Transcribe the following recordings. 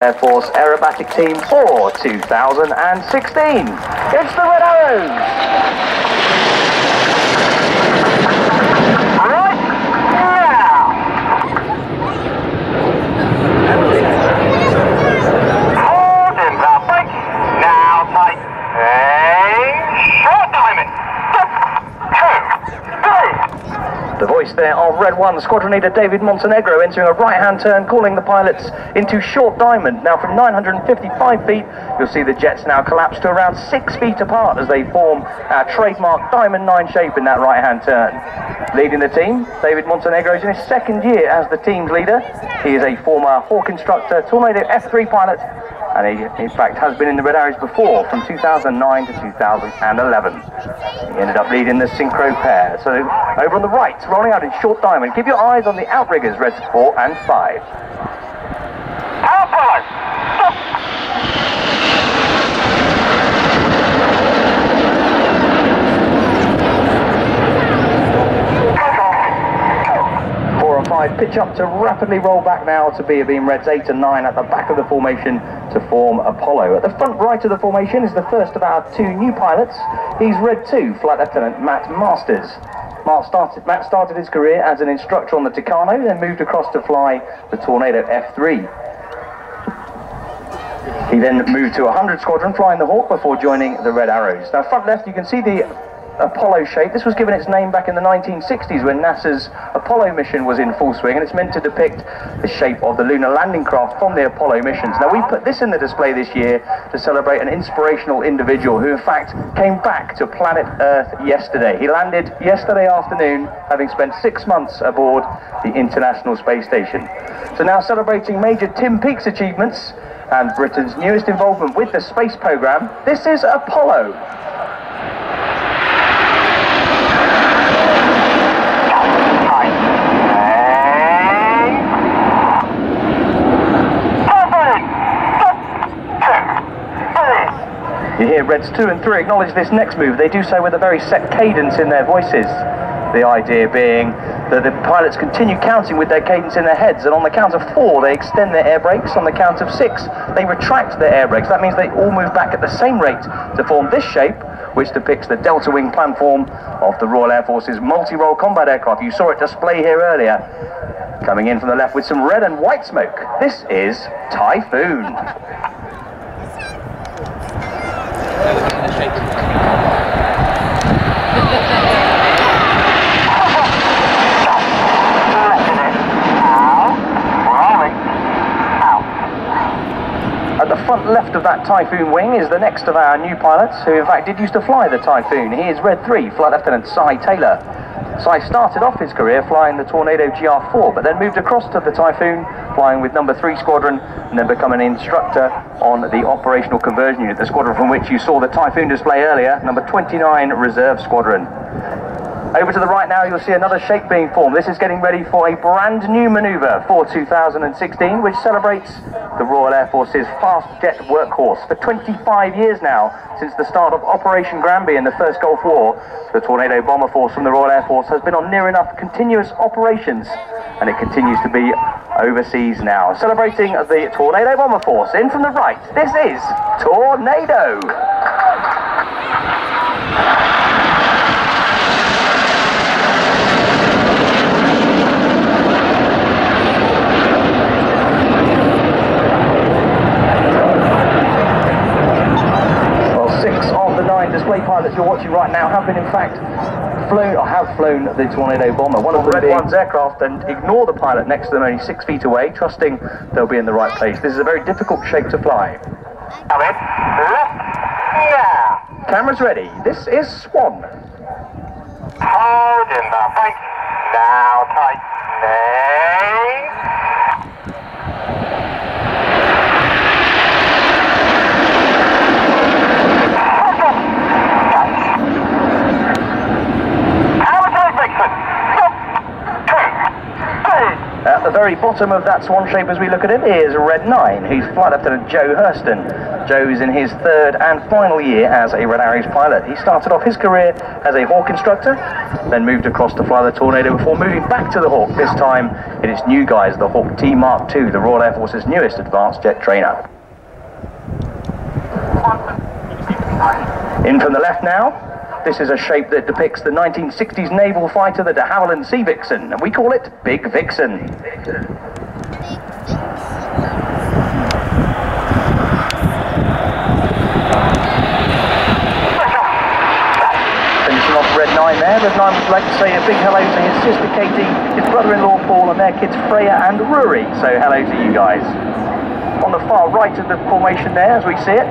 Air Force Aerobatic Team for 2016. It's the Red Arrows! Right now! Hold in the brake. Now tight. Short diamond. 2, 3. The voice there of Red 1, Squadron Leader David Montenegro, entering a right-hand turn, calling the pilots into short diamond. Now from 955 feet, you'll see the jets now collapse to around 6 feet apart as they form our trademark Diamond 9 shape in that right-hand turn. Leading the team, David Montenegro is in his second year as the team's leader. He is a former Hawk instructor, Tornado F3 pilot, and he, in fact, has been in the Red Arrows before, from 2009 to 2011. He ended up leading the synchro pair. So, over on the right, rolling out in short diamond. Keep your eyes on the outriggers, Reds 4 and 5. Apollo! Stop! 4 and 5 pitch up to rapidly roll back now to be beam Reds 8 and 9 at the back of the formation to form Apollo. At the front right of the formation is the first of our 2 new pilots. He's Red 2, Flight Lieutenant Matt Masters. Matt started his career as an instructor on the Tucano, then moved across to fly the Tornado F3. He then moved to a 100 Squadron, flying the Hawk before joining the Red Arrows. Now, front left, you can see the Apollo shape. This was given its name back in the 1960s when NASA's Apollo mission was in full swing, and it's meant to depict the shape of the lunar landing craft from the Apollo missions. Now, we put this in the display this year to celebrate an inspirational individual who, in fact, came back to planet Earth yesterday. He landed yesterday afternoon, having spent 6 months aboard the International Space Station. So now, celebrating Major Tim Peake's achievements and Britain's newest involvement with the space program, this is Apollo. You hear Reds 2 and 3 acknowledge this next move. They do so with a very set cadence in their voices. The idea being that the pilots continue counting with their cadence in their heads, and on the count of 4 they extend their air brakes. On the count of 6 they retract their air brakes. That means they all move back at the same rate to form this shape, which depicts the delta wing platform of the Royal Air Force's multi-role combat aircraft. You saw it display here earlier. Coming in from the left with some red and white smoke, this is Typhoon. At the front left of that Typhoon wing is the next of our new pilots, who in fact did used to fly the Typhoon. He is Red 3, Flight Lieutenant Cy Taylor. Cy started off his career flying the Tornado GR4, but then moved across to the Typhoon, flying with number 3 Squadron, and then become an instructor on the Operational Conversion Unit, the squadron from which you saw the Typhoon display earlier, number 29 Reserve Squadron. Over to the right now, you'll see another shape being formed. This is getting ready for a brand new manoeuvre for 2016, which celebrates the Royal Air Force's fast jet workhorse. For 25 years now, since the start of Operation Granby in the First Gulf War, the Tornado Bomber Force from the Royal Air Force has been on near enough continuous operations, and it continues to be overseas now. Celebrating the Tornado Bomber Force, in from the right, this is Tornado. Display pilots you're watching right now have been in fact flown the Tornado Bomber, one of the Red 1's aircraft, and ignore the pilot next to them only 6 feet away, trusting they'll be in the right place. This is a very difficult shape to fly. Come in. Left. Now. Cameras ready. This is Swan. Hold in the brake. Now tight. the very bottom of that swan shape as we look at it is Red 9, who's Flight Lieutenant Joe Hurston. Joe's in his third and final year as a Red Arrows pilot. He started off his career as a Hawk instructor, then moved across to fly the Tornado before moving back to the Hawk, this time in its new guise, the Hawk T Mark II, the Royal Air Force's newest advanced jet trainer. In from the left now. This is a shape that depicts the 1960s naval fighter, the de Havilland Sea Vixen, and we call it Big Vixen. Finishing off Red 9 there. Red 9 would like to say a big hello to his sister Katie, his brother-in-law Paul, and their kids Freya and Rory. So hello to you guys. On the far right of the formation there, as we see it,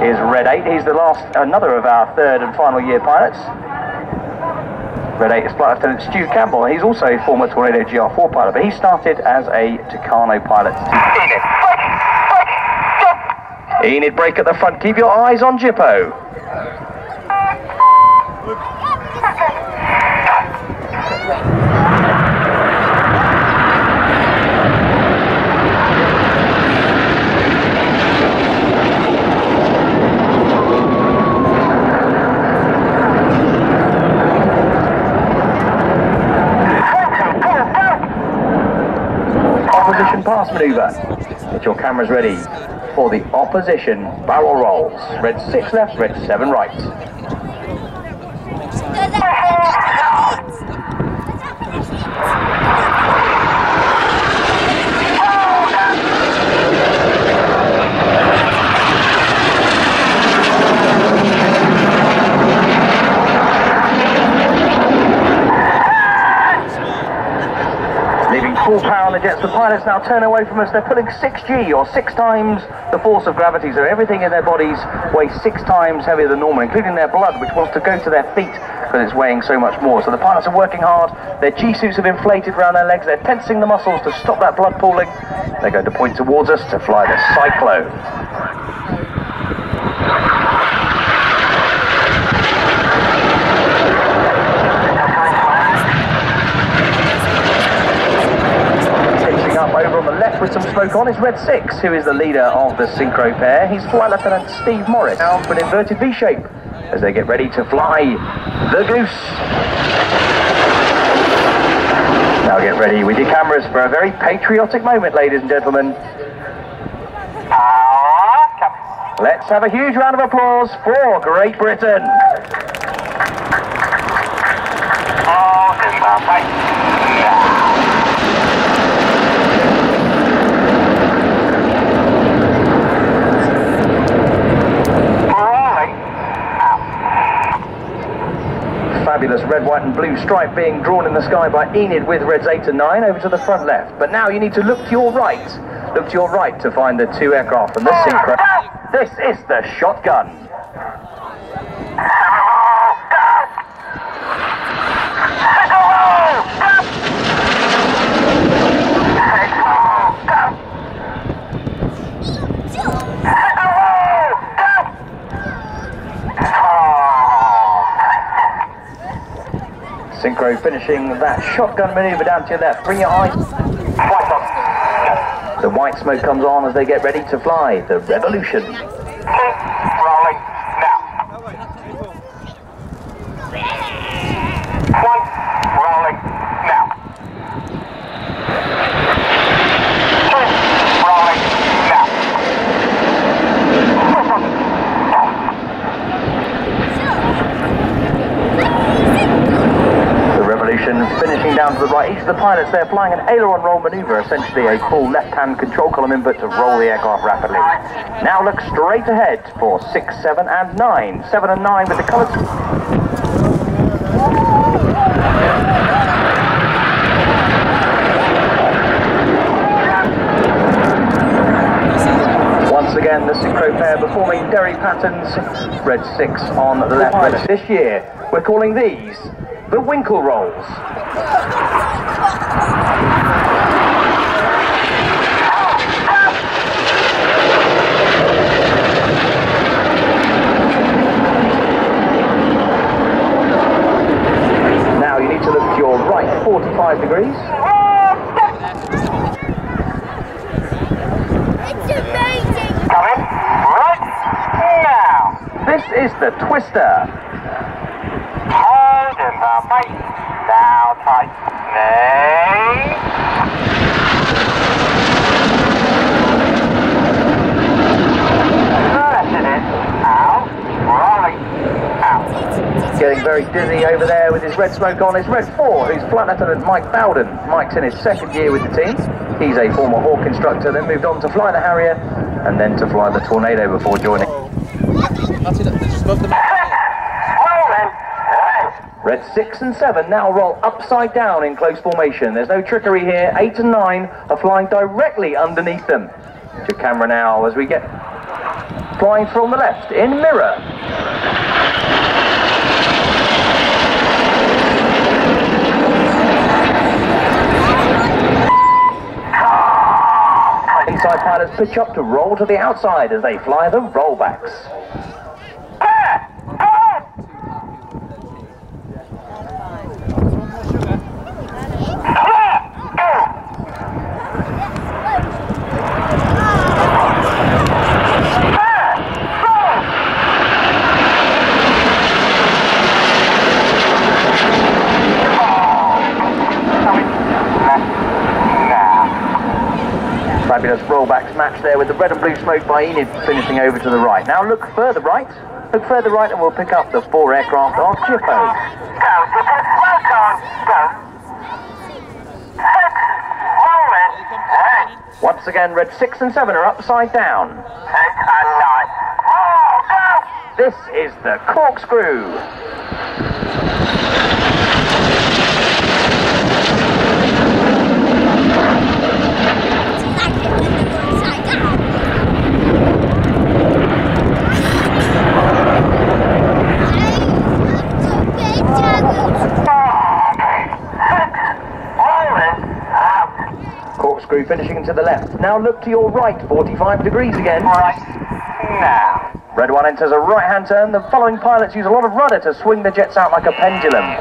is Red 8. He's the last, another of our third and final year pilots. Red 8 is Flight Lieutenant Stu Campbell. He's also a former Tornado GR4 pilot, but he started as a Tucano pilot. Enid, brake at the front. Keep your eyes on Jippo. Opposition pass manoeuvre. Get your cameras ready for the opposition barrel rolls. Red 6 left, Red 7 right. Full power on the jets. The pilots now turn away from us. They're pulling 6G, or 6 times the force of gravity, so everything in their bodies weighs 6 times heavier than normal, including their blood, which wants to go to their feet because it's weighing so much more. So the pilots are working hard. Their G-suits have inflated around their legs. They're tensing the muscles to stop that blood pooling. They're going to point towards us to fly the Cyclone. Over on the left with some smoke on is Red 6, who is the leader of the synchro pair. He's Flight Lieutenant Steve Morris, down for an inverted V shape as they get ready to fly the Goose. Now get ready with your cameras for a very patriotic moment, ladies and gentlemen. Let's have a huge round of applause for Great Britain. Fabulous red, white and blue stripe being drawn in the sky by Enid with Reds 8 and 9 over to the front left. But now you need to look to your right. Look to your right to find the 2 aircraft and the synchro. This is the shotgun. Synchro finishing that shotgun maneuver down to your left. Bring your eyes. The white smoke comes on as they get ready to fly the Revolution. Rolling now. Rolling now. Rolling now. Finishing down to the right. Each of the pilots there flying an aileron roll maneuver, essentially a full left-hand control column input to roll the aircraft rapidly. Now look straight ahead for 6, 7 and 9. 7 and 9 with the colours. Once again, the synchro pair performing Derry patterns. Red 6 on the left. This year, we're calling these the Winkle Rolls. Now you need to look to your right 45 degrees. Coming right now. This is the Twister. Hold in the base. Now tightening. Letting it out. Rolling out. Getting very dizzy over there with his red smoke on is Red 4, who's Flight Lieutenant Mike Bowden. Mike's in his second year with the team. He's a former Hawk instructor, then moved on to fly the Harrier, and then to fly the Tornado before joining. Red 6 and 7 now roll upside down in close formation. There's no trickery here. 8 and 9 are flying directly underneath them. To camera now as we get flying from the left in mirror. Inside pilots pitch up to roll to the outside as they fly the rollbacks. Fabulous rollbacks match there with the red and blue smoke by Enid finishing over to the right. Now look further right and we'll pick up the 4 aircraft of Jippo. Go, Jippo, smoke on, go. 6, rolling, 8. Once again, Red 6 and 7 are upside down. 8 and 9. Oh, go! This is the corkscrew. Corkscrew finishing to the left. Now look to your right, 45 degrees again. Right now. Red 1 enters a right-hand turn. The following pilots use a lot of rudder to swing the jets out like a pendulum.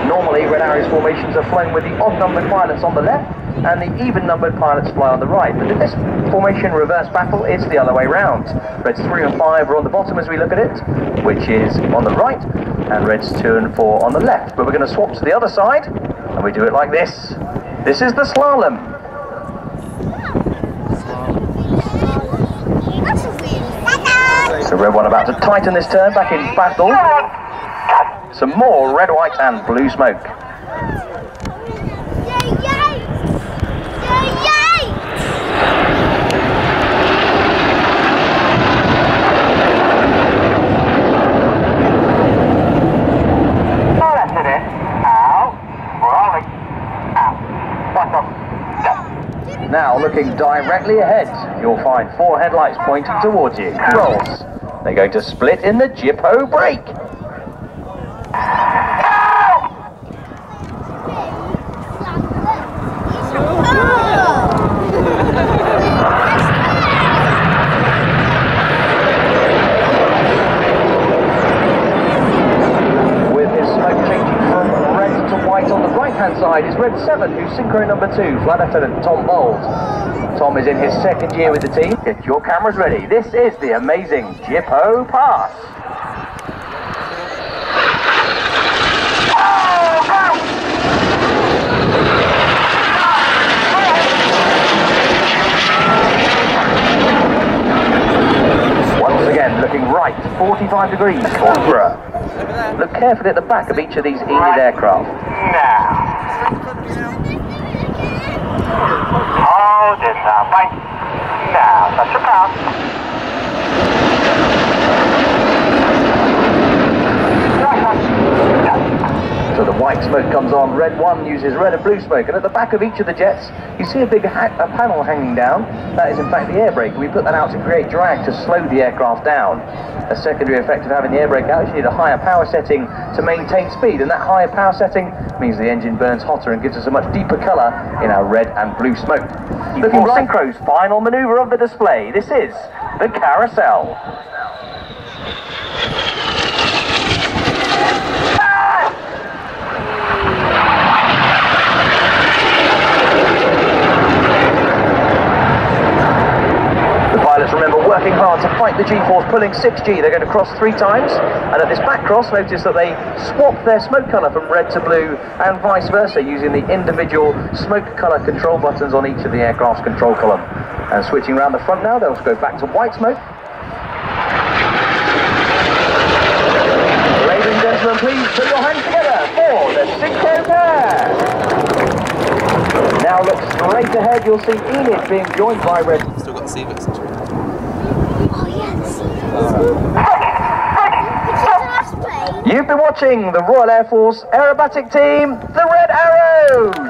Normally, Red Arrows formations are flown with the odd-numbered pilots on the left and the even-numbered pilots fly on the right. But in this formation reverse battle, it's the other way round. Reds 3 and 5 are on the bottom as we look at it, which is on the right, and Reds 2 and 4 on the left. But we're going to swap to the other side, and we do it like this. This is the slalom. So Red 1 about to tighten this turn back in battle. Some more red, white and blue smoke. Now looking directly ahead, you'll find 4 headlights pointing towards you. Rolls. They're going to split in the Jippo brake. With his smoke changing from red to white on the right-hand side is Red 7, who's Synchro number 2, Flight Lieutenant Tom Bowles. Tom is in his second year with the team. Get your cameras ready. This is the amazing Jippo Pass. Once again, looking right, 45 degrees, Cobra. Look carefully at the back of each of these Enid aircraft. Now. Hold it now, bite. Now, touch your path. So the white smoke comes on, Red 1 uses red and blue smoke, and at the back of each of the jets, you see a big panel hanging down. That is in fact the air brake. We put that out to create drag to slow the aircraft down. A secondary effect of having the air brake out is you need a higher power setting to maintain speed, and that higher power setting means the engine burns hotter and gives us a much deeper colour in our red and blue smoke. Looking for Synchro's final manoeuvre of the display. This is the carousel. working hard to fight the G-force, pulling 6G. They're going to cross 3 times, and at this back cross, notice that they swapped their smoke colour from red to blue, and vice versa, using the individual smoke colour control buttons on each of the aircraft's control column. And switching around the front now, they'll go back to white smoke. Ladies and gentlemen, please put your hands together for the synchro pair. Now look straight ahead, you'll see Enid being joined by red. Still got the Seavix. Oh yeah, the Seavix. You've been watching the Royal Air Force Aerobatic Team, the Red Arrows.